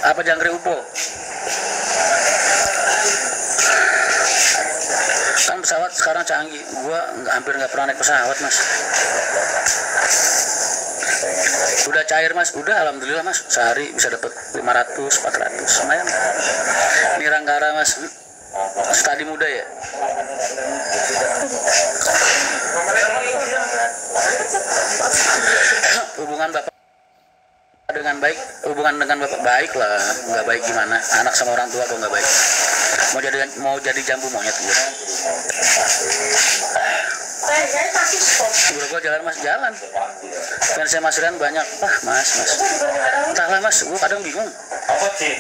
Apa jangkrik upo? Kan pesawat sekarang canggih. Gua hampir nggak pernah naik pesawat mas. Udah cair mas, udah alhamdulillah mas. Sehari bisa dapat 500, 400, lumayan. Nirangkara mas, studi muda ya. Hubungan bapak dengan baik, hubungan dengan bapak baik lah. Nggak baik gimana? Anak sama orang tua kok nggak baik? Mau jadi jambu monyet gue. Udah gue jalan mas, jalan. Dan saya Mas Rian banyak, mas. Entahlah mas, gue kadang bingung. Apa sih?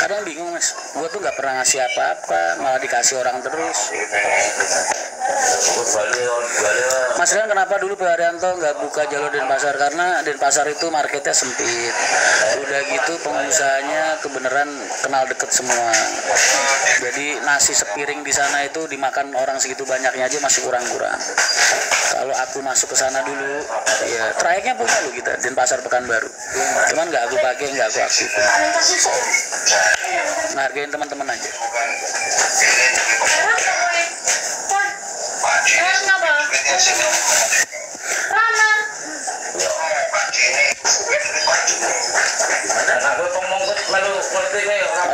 Kadang bingung mas, gue tuh nggak pernah ngasih apa-apa, malah dikasih orang terus. Mas Rian kenapa dulu Pak Haryanto nggak buka jalur Denpasar? Karena Denpasar itu marketnya sempit. Udah gitu pengusahanya kebenaran kenal deket semua. Jadi nasi sepiring di sana itu dimakan orang segitu banyaknya aja masih kurang-kurang. Kalau aku masuk ke sana dulu, ya trayeknya punya lo kita Denpasar Pekanbaru. Cuman nggak aku pakai, nggak aku aktifin. Ngargain teman-teman aja.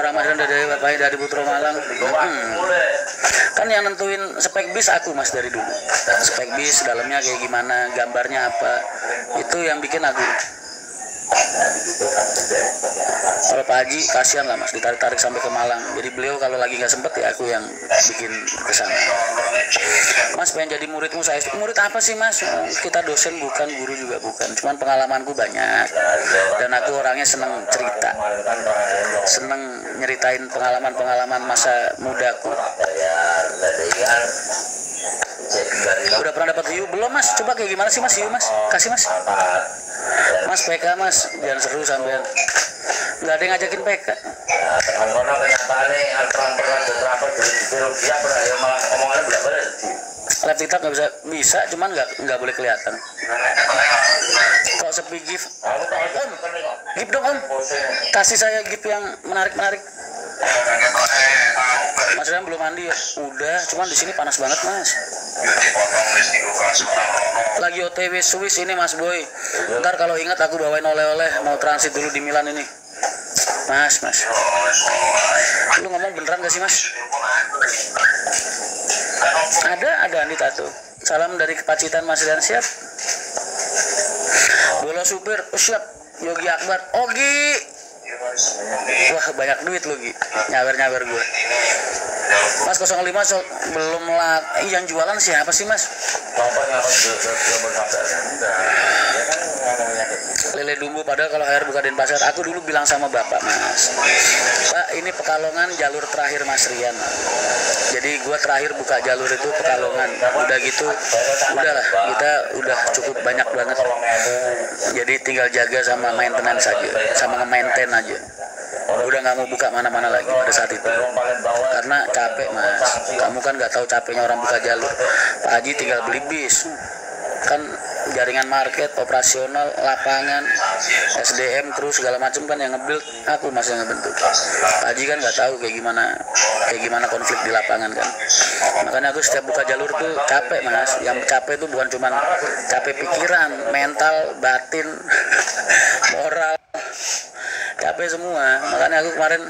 Orang Mas dari bapaknya dari Putro Malang. Kan yang nentuin spek bis aku mas dari dulu. Spek bis dalamnya kayak gimana, gambarnya apa, itu yang bikin aku. Kalau Pak Haji kasihan lah mas, ditarik-tarik sampai ke Malang. Jadi beliau kalau lagi nggak sempet ya aku yang bikin kesana. Mas pengen jadi muridmu, saya murid apa sih mas? Kita dosen bukan, guru juga bukan. Cuman pengalamanku banyak dan aku orangnya seneng cerita, seneng nyeritain pengalaman-pengalaman masa mudaku. Udah pernah dapat view belum mas? Coba kayak gimana sih mas view mas? Kasih mas. Mas PK mas, jangan seru sampean. Nggak ada yang ngajakin PK. Live TikTok nggak bisa, cuman nggak boleh kelihatan. Kalau sepi gift, om, gift dong om. Kasih saya gift yang menarik. Mas Rian belum mandi ya? Udah, cuman di sini panas banget mas. Lagi OTW Swiss ini mas boy. Ntar kalau ingat aku bawain oleh-oleh, mau transit dulu di Milan ini. Mas. Lu ngomong beneran gak sih mas? Ada Anita tuh. Salam dari Pacitan Mas Rian, siap. Bola supir, siap. Yogi Akbar, Ogi. Wah banyak duit lu Gi. Nyawer gue. Mas 05 belum lah. Yang jualan siapa sih mas? Lele Dumbu, padahal kalau air buka Denpasar. Aku dulu bilang sama bapak mas, Pak ini Pekalongan jalur terakhir Mas Rian. Jadi gua terakhir buka jalur itu Pekalongan. Udah gitu, udahlah kita udah cukup banyak banget. Jadi tinggal jaga sama maintenance saja, sama nge-maintain aja. Udah nggak mau buka mana-mana lagi pada saat itu karena capek mas. Kamu kan nggak tahu capeknya orang buka jalur. Pak Haji tinggal beli bis, kan jaringan market, operasional, lapangan, SDM, terus segala macam kan yang nge-build aku mas yang ngebentuk. Pak Haji kan nggak tahu kayak gimana konflik di lapangan kan. Makanya aku setiap buka jalur tuh capek mas. Yang capek itu bukan cuma capek pikiran, mental, batin, moral, capek semua. Makanya aku kemarin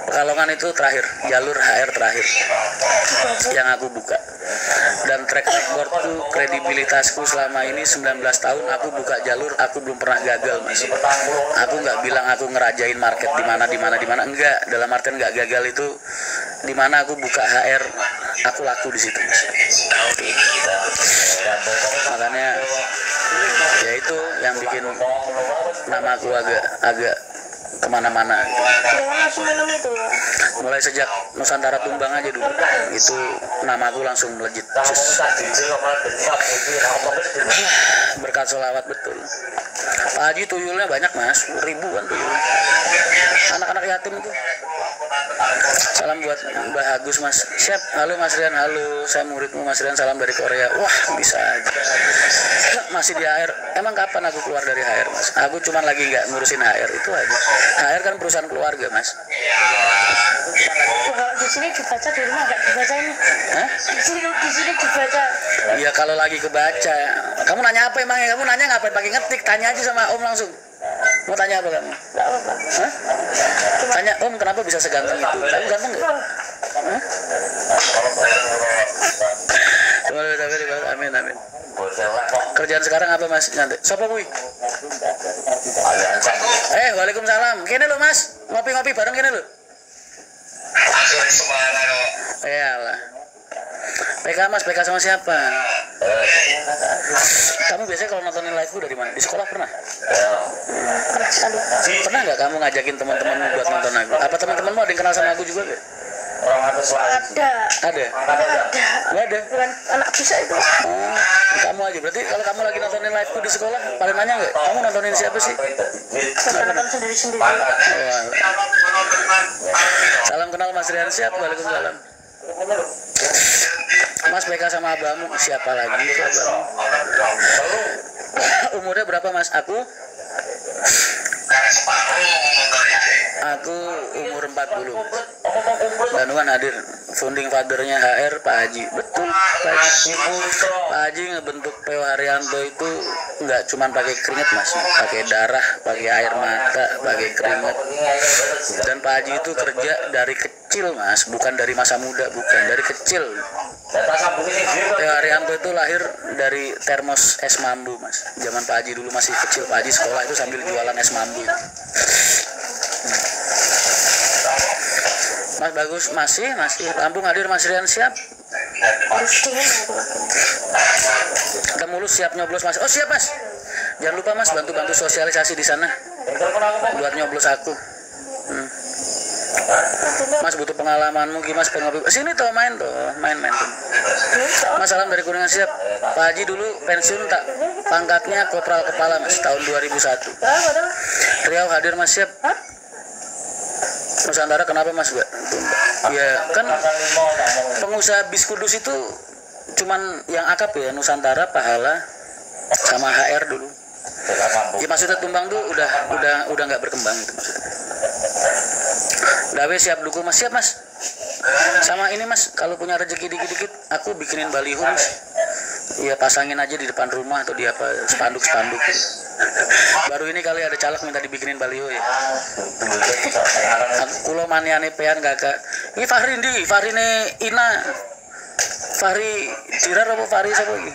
Pekalongan itu terakhir, jalur HR terakhir yang aku buka. Dan track recordku, kredibilitasku selama ini 19 tahun aku buka jalur, aku belum pernah gagal mas. Aku nggak bilang aku ngerajain market di mana, enggak. Dalam artian nggak gagal itu di mana aku buka HR, aku laku di situ mas. Makanya ya itu yang bikin nama aku agak kemana-mana. Mulai sejak Nusantara Tumbang aja dulu itu nama aku langsung melejit. Berkat sholawat betul. Pak Haji tuyulnya banyak mas, ribuan tuyul. Anak-anak yatim itu Salam buat Mbah Agus Mas. Siap. Halo Mas Rian, halo. Saya muridmu Mas Rian, salam dari Korea. Wah, bisa aja. Masih di HR. Emang kapan aku keluar dari HR Mas? Aku cuma lagi nggak ngurusin HR itu aja. HR kan perusahaan keluarga Mas. Kalau di sini dibaca, di rumah nggak dibaca ini. Hah? Di sini dibaca. Iya kalau lagi kebaca. Kamu nanya apa emangnya? Kamu nanya ngapain pakai ngetik? Tanya aja sama Om langsung. Mau tanya apa kamu? Nggak apa-apa. Hah? Tanya Om kenapa bisa seganteng itu? Kamu ganteng nggak? Hah? Amin amin. Kerjaan sekarang apa Mas? Nanti. Sopo kuwi? Waalaikumsalam. Kene lo Mas, ngopi-ngopi bareng kene lo. Iyalah. PK Mas, PK sama siapa? Kamu biasanya kalau nontonin live dari mana? Di sekolah pernah? Pernah nggak kamu ngajakin teman-temanmu buat nonton aku? Apa teman-temanmu ada yang kenal sama aku juga nggak? Ada. Ada? Nggak ada? Bukan anak bisa itu. Oh, kamu aja. Berarti kalau kamu lagi nontonin live di sekolah, pada nanya nggak? Kamu nontonin siapa sih? Nonton sendiri-sendiri. Oh, salam kenal Mas Rian, siap. Waalaikumsalam. Mas PK sama abahmu siapa lagi itu abahmu? Umurnya berapa Mas? Aku umur 40. Danuan hadir, founding fathernya HR Pak Haji. Betul Pak Haji. Pak Haji ngebentuk PO Haryanto itu nggak cuma pakai keringat Mas, pakai darah, pakai air mata, pakai keringat. Dan Pak Haji itu kerja dari kecil Mas, bukan dari masa muda, bukan dari kecil. PO Haryanto itu lahir dari termos es mambu Mas. Zaman Pak Haji dulu masih kecil, Pak Haji sekolah itu sambil jualan es mambu. Mas bagus, masih Lampung hadir Mas Rian, siap. Kamu siap nyoblos Mas? Oh siap Mas. Jangan lupa Mas bantu sosialisasi di sana buat nyoblos aku. Mas butuh pengalamanmu gimana pengopi? Sini tuh main tuh. Mas salam dari Kuningan, siap. Pak Haji dulu pensiun tak pangkatnya kopral kepala Mas tahun 2001. Riau hadir Mas, siap. Nusantara kenapa Mas Mbak? Ya kan pengusaha bis Kudus itu cuman yang akap ya, Nusantara, Pahala sama HR dulu. Ya maksudnya Tumbang tuh udah nggak berkembang gitu maksudnya. Dawe siap dukung Mas, siap Mas. Sama ini Mas, kalau punya rezeki dikit-dikit aku bikinin baliho Mas. Ya pasangin aja di depan rumah atau di apa spanduk. Baru ini kali ada caleg minta dibikinin baliho ya. Aku kulo maniane pean kakak. Ini Fahri ne Ina. Fahri Jirar apa Fahri siapa lagi?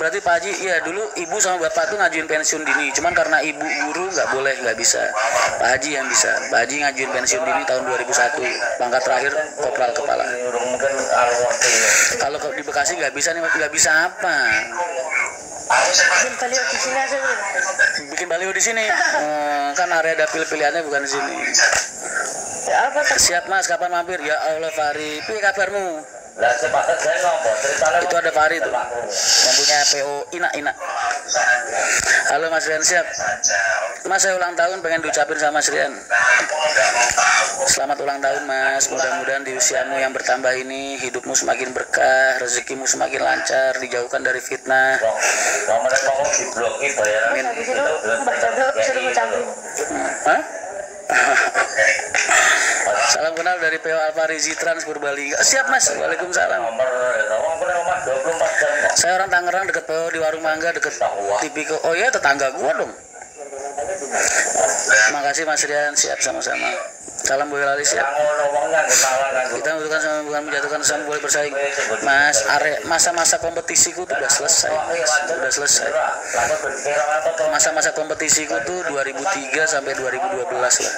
Berarti Pak Haji, ya dulu ibu sama bapak tuh ngajuin pensiun dini. Cuman karena ibu guru nggak bisa. Pak Haji yang bisa. Pak Haji ngajuin pensiun dini tahun 2001. Pangkat terakhir kopral kepala. Kalau di Bekasi nggak bisa apa? Bikin baliho di sini aja. Bikin baliho di sini. Kan area dapil pilihannya bukan di sini. Ya, apa siap Mas, kapan mampir? Ya Allah Fahri, piye kabarmu? Itu ada Fahri tuh yang punya PO Ina. Halo Mas Rian, siap. Mas saya ulang tahun, pengen diucapin sama Mas Rian. Selamat ulang tahun Mas, mudah-mudahan di usiamu yang bertambah ini hidupmu semakin berkah, rezekimu semakin lancar, dijauhkan dari fitnah. Amin. Hah? Salam kenal dari PO Alfarizi Trans Purbalingga. Siap Mas, waalaikumsalam. Saya orang Tangerang, deket PO di Warung Mangga, deket Tipiko. Oh ya, tetangga gua dong. Makasih Mas Rian, siap sama-sama. Salam Boyolali, siap. Kita membutuhkan sama bukan menjatuhkan sama boleh bersaing. Mas, masa-masa kompetisiku tuh udah selesai. Masa-masa kompetisiku tuh 2003 sampai 2012 lah.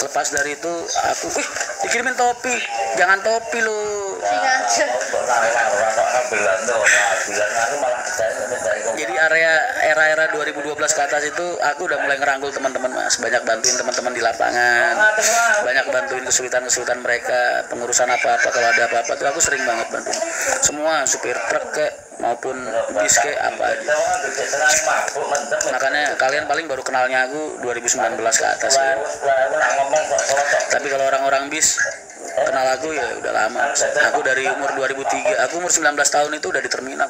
Lepas dari itu aku dikirimin topi. Jangan topi lu. Jadi era 2012 ke atas itu aku udah mulai ngerangkul teman-teman Mas, banyak bantuin teman-teman di lapangan, banyak bantuin kesulitan mereka, pengurusan apa-apa, kalau ada apa-apa tuh aku sering banget bantuin. Semua supir truk kayak maupun bis kayak apa aja. Makanya kalian paling baru kenalnya aku 2019 ke atas ya. Tapi kalau orang-orang bis kenal aku ya udah lama. Aku dari umur 2003, aku umur 19 tahun itu udah di terminal.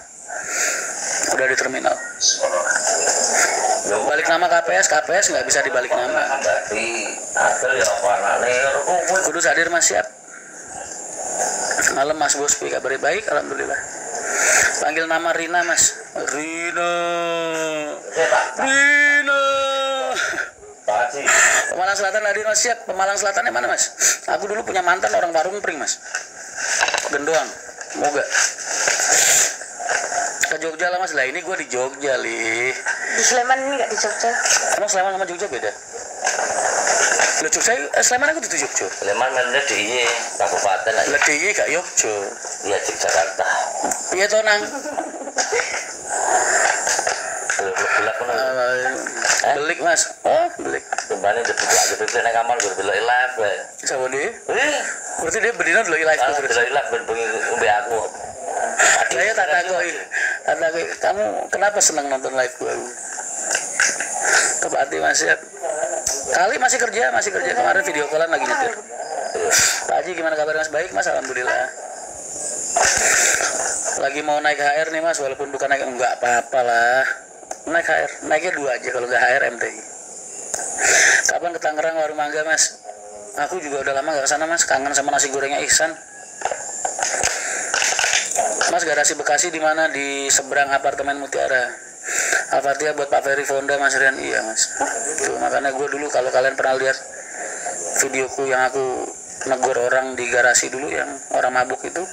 Balik nama KPS nggak bisa dibalik nama. Kudus hadir mas, siap. Malam Mas Bospi, kabar baik, alhamdulillah. Panggil nama Rina mas. Rina. Pemalang Selatan hadir mas, siap. Pemalang Selatannya mana mas? Aku dulu punya mantan orang Parungpring mas. Gendoang, moga. Ke Jogja lah mas, lah ini gue di Jogja li. Di Sleman ini nggak di Jogja. Emang Sleman sama Jogja beda? Lo Jogja, Sleman aku di Jogja. Sleman mana di kabupaten aja. Lah di gak Jogja. Iya di Jakarta. Iya toh nang. Belak pun. Belik mas. Oh belik. Kembali jadi neng kamar berbelok live. Siapa dia? Berarti dia berdina dulu live terus. Berbelok live berbunyi umbi aku. Saya tak takoi, kamu kenapa senang nonton live gue? Kepati mas ya. Kali masih kerja kemarin video callan lagi nyetir. Pak Haji gimana kabar mas? Baik mas, alhamdulillah. Lagi mau naik HR nih mas, walaupun bukan naik, enggak apa-apa lah. Naik HR, naiknya 2 aja, kalau nggak HR MTI. Kapan ke Tangerang warung mangga mas? Aku juga udah lama gak kesana mas, kangen sama nasi gorengnya Ihsan. Mas, garasi Bekasi di mana? Di seberang apartemen Mutiara. Al-Fatihah buat Pak Ferry Fonda Mas Rian. Iya mas. Tuh, makanya gue dulu kalau kalian pernah lihat videoku yang aku negur orang di garasi dulu yang orang mabuk itu,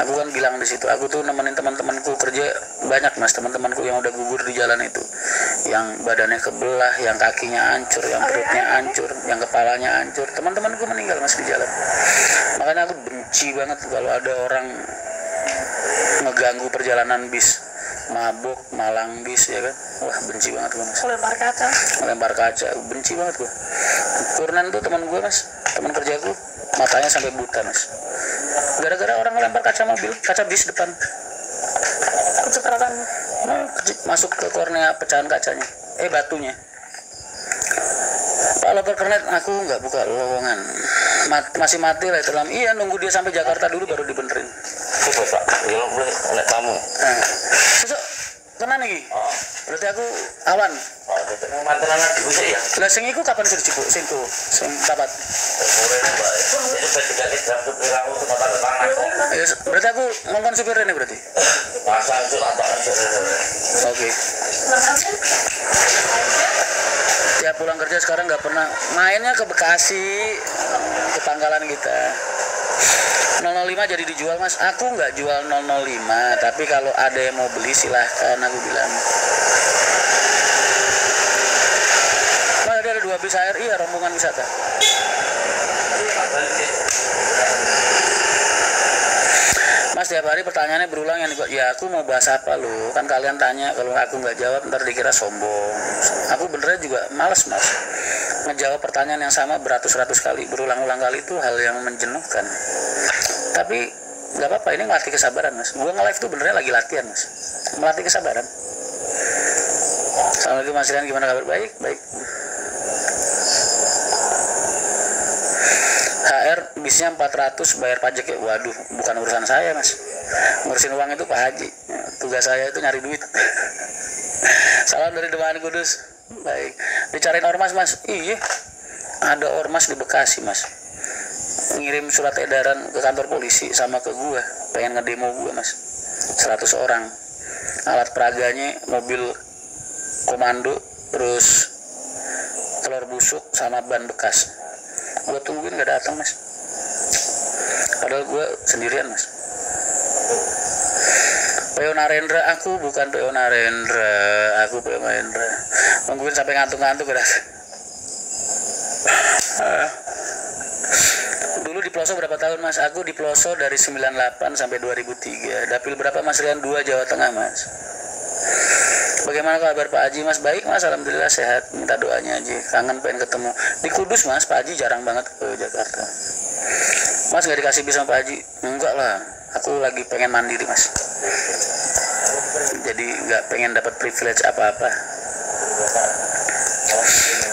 aku kan bilang di situ, aku tuh nemenin teman-temanku kerja banyak mas, teman-temanku yang udah gugur di jalan itu, yang badannya kebelah, yang kakinya hancur, yang perutnya hancur, yang kepalanya hancur, teman-temanku meninggal mas di jalan. Makanya aku benci banget kalau ada orang ngeganggu perjalanan bis, mabuk, malang bis ya kan. Wah benci banget gue mas. Melempar kaca, benci banget gue. Kurnan tuh teman gue mas, teman kerjaku, matanya sampai buta mas. Gara-gara orang melempar kaca mobil, kaca bis depan. Kecipratan. Masuk ke kornea, pecahan kacanya. Batunya. Pak loper kernet, aku nggak buka lowongan. Masih mati lah itu lam. Iya nunggu dia sampai Jakarta dulu baru dibenerin. Coba Pak, ya boleh oleh kamu. Sesuk kena nih. Berarti aku awan. Mantan anak ibu sih ya. Lah sing iku kapan sudah cipuk sing tuh, sing dapat. Berarti aku ngomong supir ini berarti. Pasang itu tak. Oke. Tiap pulang kerja sekarang nggak pernah mainnya ke Bekasi, ke Pangkalan kita. 005 jadi dijual mas. Aku nggak jual 005, tapi kalau ada yang mau beli silahkan, aku bilang. Mas ada 2 bis air, iya rombongan wisata. Mas tiap hari pertanyaannya berulang yang ya aku mau bahas apa lo, kan kalian tanya, kalau aku nggak jawab ntar dikira sombong. Aku benernya juga males mas ngejawab pertanyaan yang sama beratus-ratus kali, berulang-ulang kali itu hal yang menjenuhkan. Tapi nggak apa-apa, ini ngelatih kesabaran mas. Gue nge-live tuh benernya lagi latihan mas, melatih kesabaran. Assalamualaikum mas Rian, gimana kabar? Baik. HR bisnya 400 bayar pajak ya. Waduh, bukan urusan saya mas, ngurusin uang itu Pak Haji. Tugas saya itu nyari duit. Salam dari Dewan Kudus. Baik, dicariin ormas mas. Iya, ada ormas di Bekasi mas, ngirim surat edaran ke kantor polisi sama ke gua, pengen ngedemo gua mas. 100 orang, alat peraganya mobil komando, terus telur busuk sama ban bekas. Gua tungguin gak datang mas, padahal gua sendirian mas. PO Narendra, aku bukan PO Narendra, aku PO Narendra. Nungguin sampai ngantuk-ngantuk udah. Dulu di Ploso berapa tahun mas? Aku di Ploso dari 98 sampai 2003. Dapil berapa mas Rian? 2 Jawa Tengah mas. Bagaimana kabar Pak Haji mas? Baik mas, alhamdulillah sehat. Minta doanya aja, kangen pengen ketemu. Di Kudus mas, Pak Haji jarang banget ke Jakarta. Mas gak dikasih bis sama Pak Haji? Enggak lah, aku lagi pengen mandiri mas. jadi nggak pengen dapat privilege apa-apa.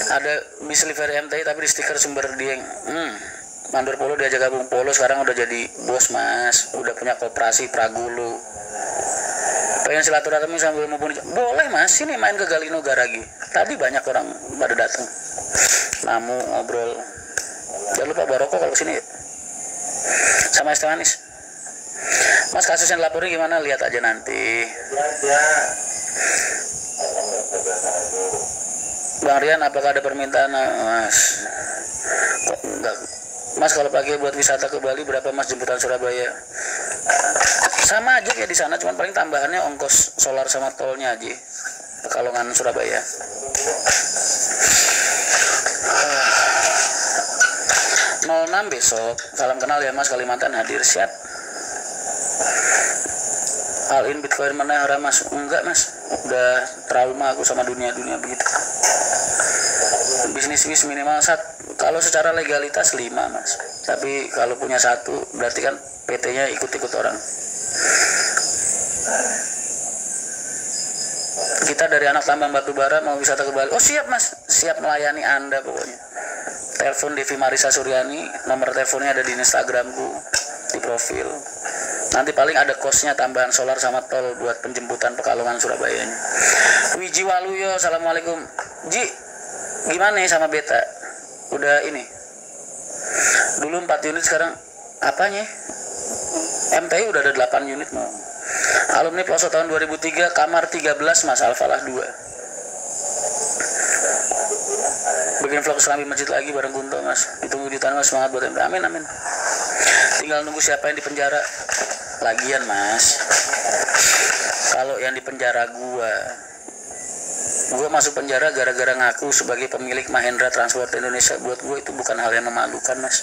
Ada bis livery MTI tapi di stiker sumber Dieng. Mandor Polo diajak gabung Polo, sekarang udah jadi bos mas, udah punya koperasi Pragulu. Pengen silaturahmi sambil mumpuni, boleh mas, sini main ke Galino Garagi. Tadi banyak orang pada datang, namu ngobrol. Jangan lupa Baroko kalau kesini sama es teh manis. Mas kasus yang dilaporin gimana? Lihat aja nanti. Bang Rian, apakah ada permintaan mas? Kok enggak? Mas kalau pakai buat wisata ke Bali berapa mas jemputan Surabaya? Sama aja kayak di sana, cuman paling tambahannya ongkos solar sama tolnya aja. Pekalongan Surabaya. Uh, 06 besok. Salam kenal ya mas, Kalimantan hadir, siap. All in Bitcoin mana haram mas? Enggak mas, udah trauma aku sama dunia begitu. Bisnis minimal 1, kalau secara legalitas 5 mas, tapi kalau punya 1 berarti kan PT-nya ikut orang. Kita dari anak tambang batubara mau wisata ke Bali. Oh siap mas, siap melayani anda pokoknya. Telepon Devi Marisa Suryani, nomor teleponnya ada di Instagramku, di profil. Nanti paling ada kosnya tambahan solar sama tol buat penjemputan Pekalongan Surabayanya. Wiji Waluyo, assalamualaikum. Ji, gimana nih sama beta? Udah ini. Dulu 4 unit, sekarang apanya? MTI udah ada 8 unit mau. Alumni Ploso tahun 2003, kamar 13 mas, Alfalah 2. Bikin vlog Islami masjid lagi bareng Kunto mas. Ditunggu di tanah, semangat buat MTI. Amin. Tinggal nunggu siapa yang di penjara. Lagian mas, kalau yang di penjara gua masuk penjara gara-gara ngaku sebagai pemilik Mahendra Transport Indonesia. Buat gua itu bukan hal yang memalukan mas.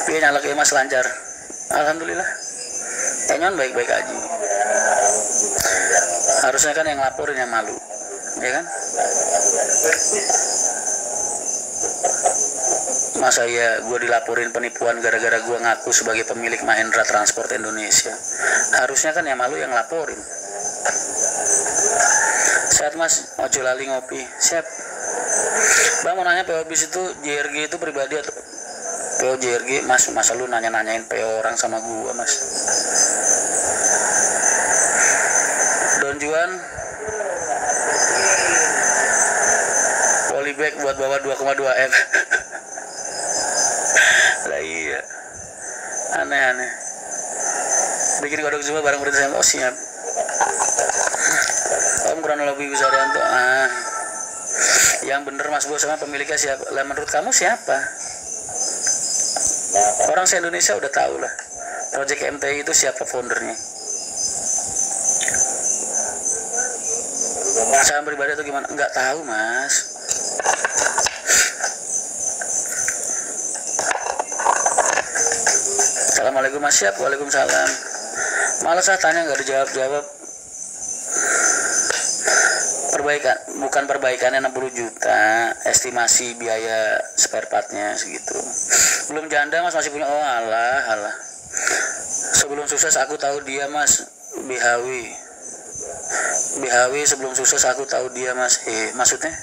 Iya nyalak ya mas, lancar. Alhamdulillah. Enyon baik-baik aja. Harusnya kan yang laporin yang malu, ya kan? Masa ya gue dilaporin penipuan gara-gara gue ngaku sebagai pemilik Mahendra Transport Indonesia. Harusnya kan yang malu yang laporin. Sehat mas, ojo lali ngopi. Siap. Bang mau nanya PO bis itu JRG itu pribadi atau PO JRG? Mas, masa lu nanya-nanyain PO orang sama gue mas? Don Juan polybag buat bawa 2,2 M. Lah iya, aneh-aneh. Bikin kodok semua barang berita saya. Oh siap. Om kronologi Wisarianto. Yang bener mas bos, sama pemiliknya siapa? Lah menurut kamu siapa? Orang se-Indonesia udah tahu lah. Project MTI itu siapa foundernya. Saham pribadi atau gimana? Enggak tahu mas. Assalamualaikum mas, siap. Waalaikumsalam. Malas saya tanya nggak dijawab-jawab. Bukan perbaikannya 60 juta, estimasi biaya spare partnya segitu. Belum janda mas, masih punya. Oh alah. Sebelum sukses aku tahu dia mas. BHW sebelum sukses aku tahu dia mas. Maksudnya?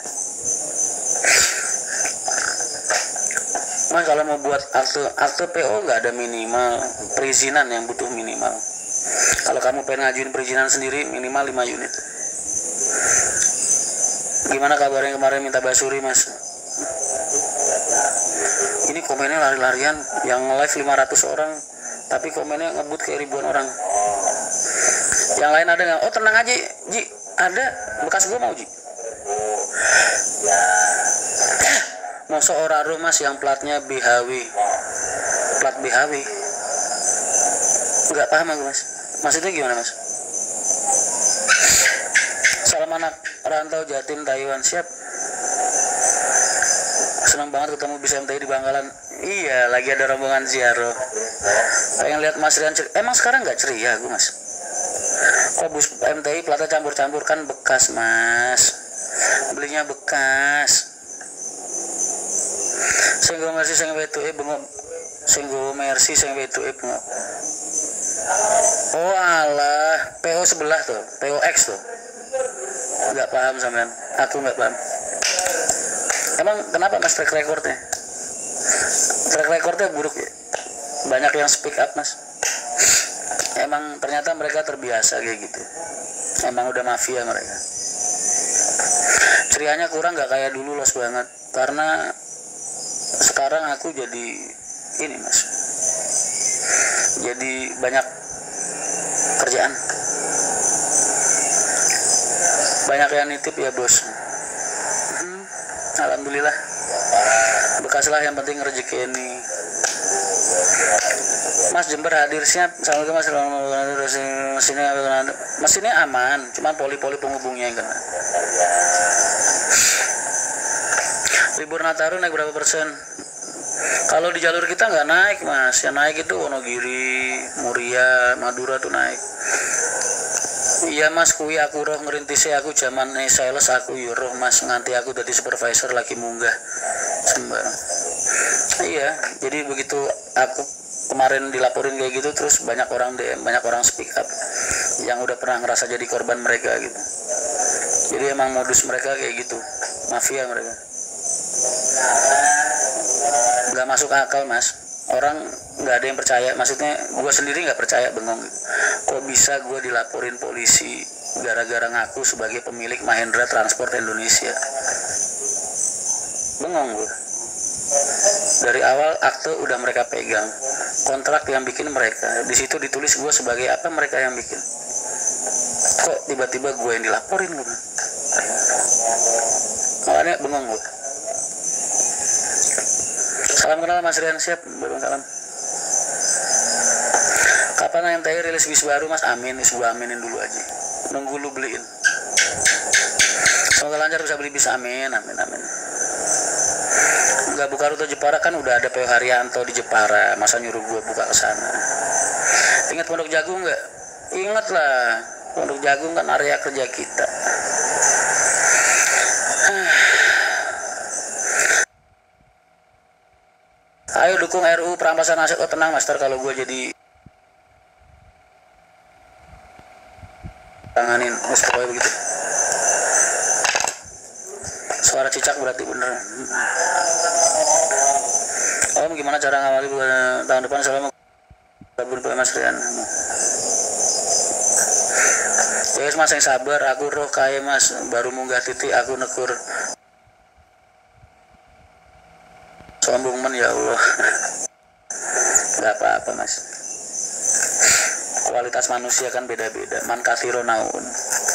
Mas kalau mau buat akte PO nggak ada minimal perizinan yang butuh minimal. Kalau kamu pengen ngajuin perizinan sendiri minimal 5 unit. Gimana kabarnya kemarin minta basuri mas? Ini komennya lari-larian, yang live 500 orang, tapi komennya ngebut kayak ribuan orang. Yang lain ada nggak? Oh tenang aja, Ji, ada bekas gue mau Ji. Masa Oraro mas yang platnya BHW, plat BHW, nggak paham aku mas. Maksudnya gimana mas? Salam anak rantau Jatim Taiwan, siap. Senang banget ketemu bisa MTI di Bangkalan. Iya, lagi ada rombongan ziarah. Pengen lihat Mas Rian ceria. Emang sekarang nggak ceria gue mas? Kok bus MTI platnya campur-campur? Kan bekas mas, belinya bekas. Sing go Mercy sing wetuke bengok. Sing go Mercy sing wetuke bengok. Oh alah, PO sebelah tuh, POX tuh. Enggak paham sampean. Aku enggak paham. Emang kenapa Mas track recordnya? Track recordnya buruk ya? Banyak yang speak up Mas. Emang ternyata mereka terbiasa kayak gitu. Emang udah mafia mereka. Cerianya kurang nggak kayak dulu los banget. Karena sekarang aku jadi ini Mas. Jadi banyak kerjaan. Banyak yang nitip ya bos. Alhamdulillah. Bekaslah yang penting rezeki ini. Mas Jember hadir siap. Assalamualaikum Mas. Mesinnya aman, cuman poli-poli penghubungnya yang kena. Libur Nataru naik berapa persen? Kalau di jalur kita nggak naik Mas. Yang naik itu Wonogiri, Muria, Madura tuh naik. Iya Mas, kui aku roh ngerintisnya aku zaman sales aku yo roh Mas nganti aku jadi supervisor lagi munggah sembarang. Iya, jadi begitu aku kemarin dilaporin kayak gitu terus banyak orang DM, banyak orang speak up yang udah pernah ngerasa jadi korban mereka gitu. Jadi emang modus mereka kayak gitu, mafia mereka. Gak masuk akal Mas. Orang nggak ada yang percaya, maksudnya gue sendiri nggak percaya bengong. Kok bisa gue dilaporin polisi gara-gara ngaku sebagai pemilik Mahendra Transport Indonesia? Bengong gue. Dari awal akte udah mereka pegang, kontrak yang bikin mereka. Di situ ditulis gue sebagai apa mereka yang bikin. Kok tiba-tiba gue yang dilaporin gue? Makanya bengong gue. Salam kenal Mas Rian, siap. Salam. Kapan MTI rilis bis baru Mas? Amin, gue aminin dulu aja. Nunggu lu beliin. Semoga lancar bisa beli bis, amin, amin, amin. Enggak buka rute Jepara kan udah ada PO Haryanto di Jepara. Masa nyuruh gue buka ke sana? Ingat Pondok Jagung nggak? Ingat lah, Pondok Jagung kan area kerja kita. Ayo dukung RUU perampasan aset. Oh tenang Master, kalau gue jadi tanganin, mas pokoknya begitu. Suara cicak berarti bener. Om gimana cara ngawali tahun depan? Assalamualaikum Mas Rian. Yes Mas yang sabar, aku roh kaya Mas, baru munggah titik aku nekur. Sombong men ya Allah. Gak apa-apa Mas. Kualitas manusia kan beda-beda. Man kathiro naun.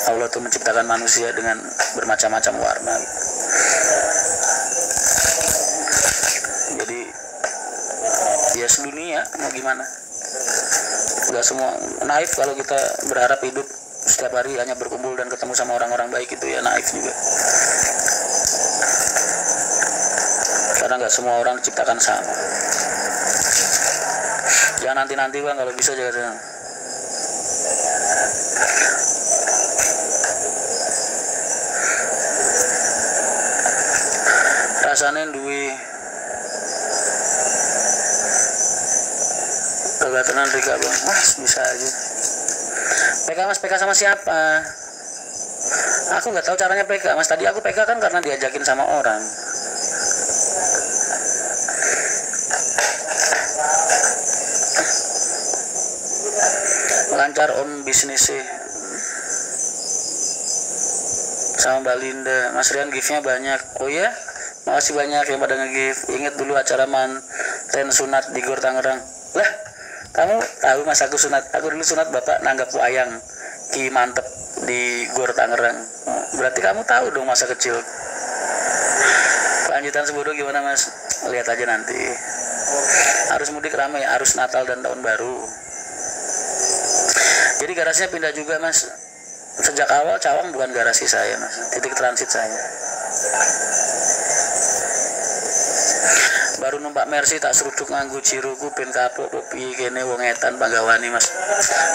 Allah tuh menciptakan manusia dengan bermacam-macam warna. Jadi ya sedunia mau gimana? Gak semua naif kalau kita berharap hidup setiap hari hanya berkumpul dan ketemu sama orang-orang baik, itu ya naif juga. Karena nggak semua orang diciptakan sama. Jangan nanti-nanti Bang, kalau bisa jangan. Rasanya duwe kegatelan Rika Bang. Mas bisa aja. PK Mas, PK sama siapa? Aku nggak tahu caranya PK Mas. Tadi aku PK kan karena diajakin sama orang. Lancar Om bisnisnya sama Mbak Linda. Mas Rian gift-nya banyak. Oh ya, makasih banyak yang pada nge-gift. Ingat dulu acara manten sunat di Gor Tangerang. Lah, kamu tahu Mas aku sunat? Aku dulu sunat Bapak nanggap wayang Ki Mantep di Gor Tangerang. Berarti kamu tahu dong masa kecil. Lanjutan Sebodo gimana Mas? Lihat aja nanti. Arus mudik ramai, arus Natal dan Tahun Baru. Jadi garasinya pindah juga Mas. Sejak awal Cawang bukan garasi saya Mas, titik transit saya. baru numpak Mercy tak seruduk nganggo jiruku pin kapok piye kene wong etan panggawani mas.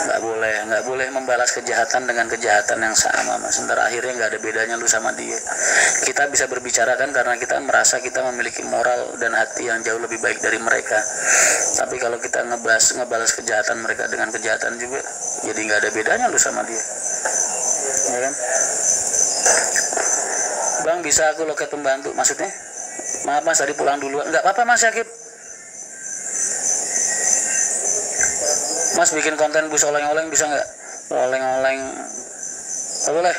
Nggak boleh membalas kejahatan dengan kejahatan yang sama mas. Ntar akhirnya nggak ada bedanya lu sama dia. Kita bisa berbicara kan karena kita merasa kita memiliki moral dan hati yang jauh lebih baik dari mereka. Tapi kalau kita ngebalas kejahatan mereka dengan kejahatan juga, jadi nggak ada bedanya lu sama dia, ya kan? Bang, bisa aku loket pembantu maksudnya? Maaf mas, tadi pulang duluan. Nggak apa-apa mas Yakib. Mas bikin konten bus oleng-oleng bisa nggak? Oleng-oleng nggak boleh.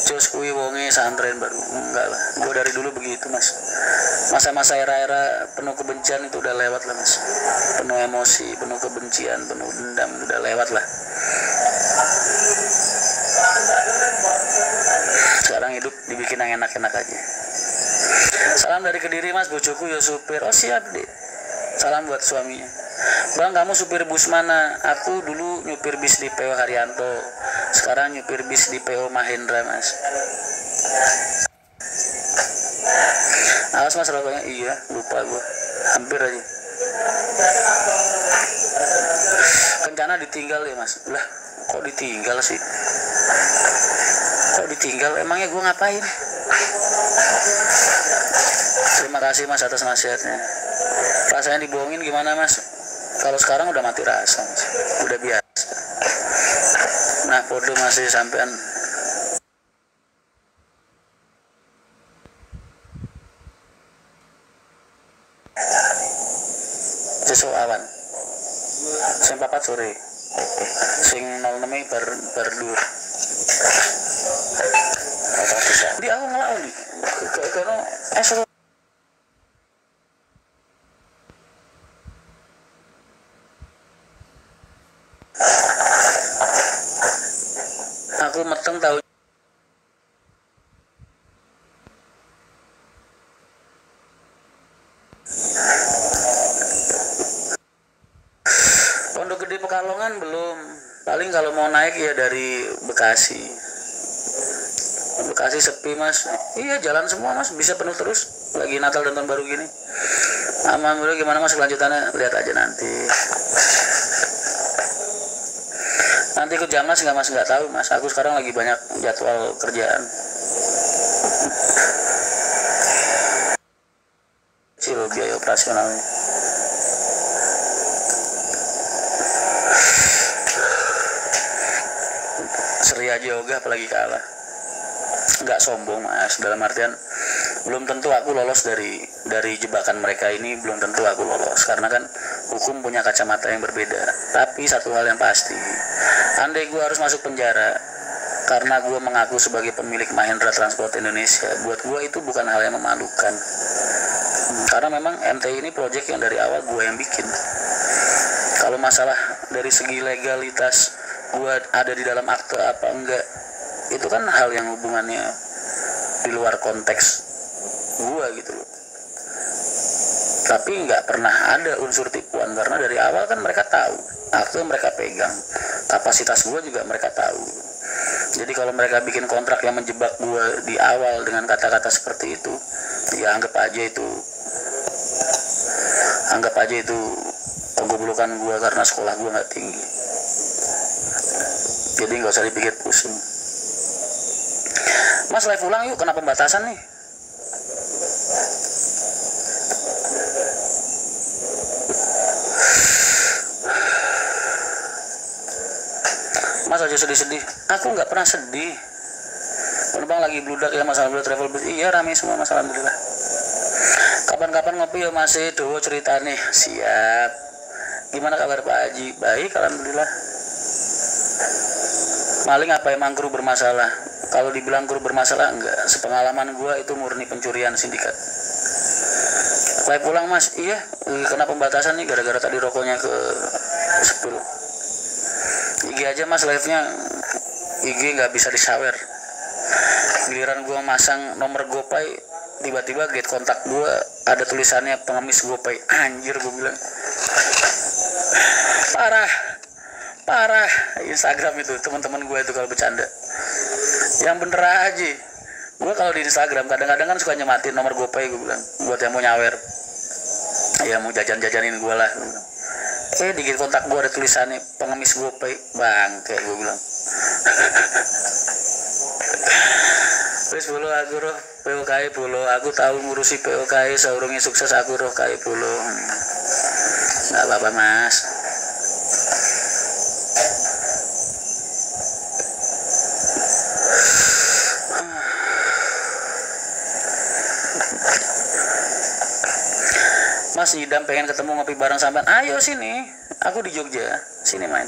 Jos kui wonge santren baru enggak lah. Gue dari dulu begitu mas. Masa-masa era-era penuh kebencian itu udah lewat lah mas. Penuh emosi, penuh kebencian, penuh dendam udah lewat lah. Sekarang hidup dibikin yang enak-enak aja. Salam dari Kediri mas, bojoku ya supir. Oh siap deh. Salam buat suaminya. Bang, kamu supir bus mana? Aku dulu nyupir bis di PO Haryanto. Sekarang nyupir bis di PO Mahendra mas. Awas mas rokoknya. Iya, lupa gue. Hampir aja. Kencana ditinggal ya mas. Lah, kok ditinggal sih? Kok ditinggal? Emangnya gue ngapain? Terima kasih mas atas nasihatnya. Rasanya dibohongin gimana mas? Kalau sekarang udah mati rasa mas. Udah biasa. Nah, podo masih sampean. Sesuk awan. Sing 4 sore. Sing 06 bar dhuwur. Di aku ngelakoni. Karena aku meteng tahu. Pondok Gede Pekalongan belum. Paling kalau mau naik ya dari Bekasi. Bekasi sepi mas. Iya jalan semua mas, bisa penuh terus. Lagi Natal dan Tahun Baru gini. Alhamdulillah. Gimana mas kelanjutannya? Lihat aja nanti. Nanti ikut Jamnas nggak mas? Nggak tahu mas. Aku sekarang lagi banyak jadwal kerjaan. Kecil biaya operasionalnya. Seri aja ogah apalagi kalah. Nggak sombong mas, dalam artian belum tentu aku lolos dari jebakan mereka ini, belum tentu aku lolos karena kan hukum punya kacamata yang berbeda. Tapi satu hal yang pasti, andai gue harus masuk penjara karena gue mengaku sebagai pemilik Mahendra Transport Indonesia, buat gue itu bukan hal yang memalukan. Karena memang MTI ini proyek yang dari awal gue yang bikin. Kalau masalah dari segi legalitas gue ada di dalam akte apa enggak, itu kan hal yang hubungannya di luar konteks gue gitu loh. Tapi nggak pernah ada unsur tipuan karena dari awal kan mereka tahu akte mereka pegang, kapasitas gue juga mereka tahu. Jadi kalau mereka bikin kontrak yang menjebak gue di awal dengan kata-kata seperti itu, ya anggap aja itu kegoblokan gue karena sekolah gue nggak tinggi. Jadi nggak usah dipikir pusing. Mas live ulang yuk, kena pembatasan nih. Mas aja sedih-sedih. Aku nggak pernah sedih. Penumpang lagi bludak ya masalah travel bus. Iya rame semua mas, alhamdulillah. Kapan-kapan ngopi ya masih dowo cerita nih. Siap. Gimana kabar Pak Haji? Baik alhamdulillah. Maling apa emang kru bermasalah? Kalau dibilang kru bermasalah enggak. Sepengalaman gue itu murni pencurian sindikat. Live pulang mas. Iya kena pembatasan nih gara-gara tadi rokoknya ke spill. IG aja mas live-nya. IG nggak bisa disawer. Giliran gue masang nomor GoPay tiba-tiba get kontak gue ada tulisannya pengemis GoPay. Anjir, gue bilang parah Instagram itu. Teman-teman gue itu kalau bercanda yang bener aja. Gue kalau di Instagram kadang-kadang kan suka nyematin nomor GoPay, gue bilang buat yang mau nyawer, ya mau jajan-jajanin gue lah. Di get kontak gue ada tulisannya pengemis GoPay. Bangke, gue bilang. Wis bolo aku roh POKI bolo, aku tahu ngurusi POKI saurunge sukses aku roh kai bolo. Enggak apa-apa Mas. Mas Idam pengen ketemu ngopi bareng sampean. Ayo sini, aku di Jogja, sini main.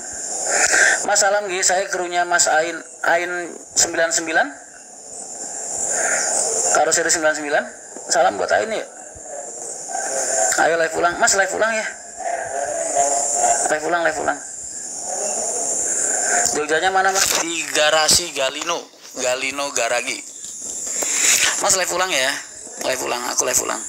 Mas salam Gi, saya krunya Mas Ain 99. Karo seri 99. Salam buat Ain ya. Ayo live ulang, Mas live ulang ya. Live ulang. Jogjanya mana Mas? Di garasi Galino Garagi. Mas live ulang ya. Live ulang, aku live ulang.